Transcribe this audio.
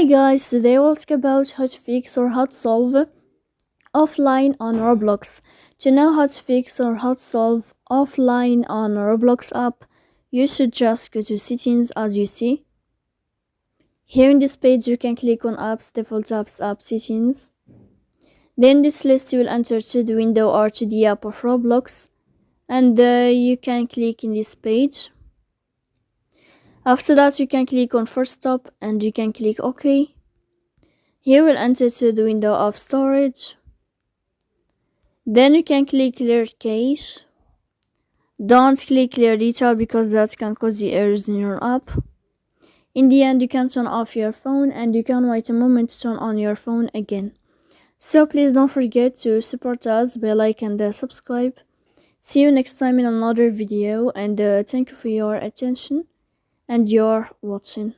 Hi guys, today we'll talk about how to fix or how to solve offline on Roblox. To know how to fix or how to solve offline on Roblox app, you should just go to settings as you see. Here in this page you can click on apps, default apps, app settings. Then this list you will enter to the window or to the app of Roblox, and you can click in this page. After that you can click on first stop and you can click OK. Here we'll enter to the window of storage. Then you can click clear cache. Don't click clear data because that can cause the errors in your app. In the end you can turn off your phone and you can wait a moment to turn on your phone again. So please don't forget to support us by like and subscribe. See you next time in another video, and thank you for your attention and your watching.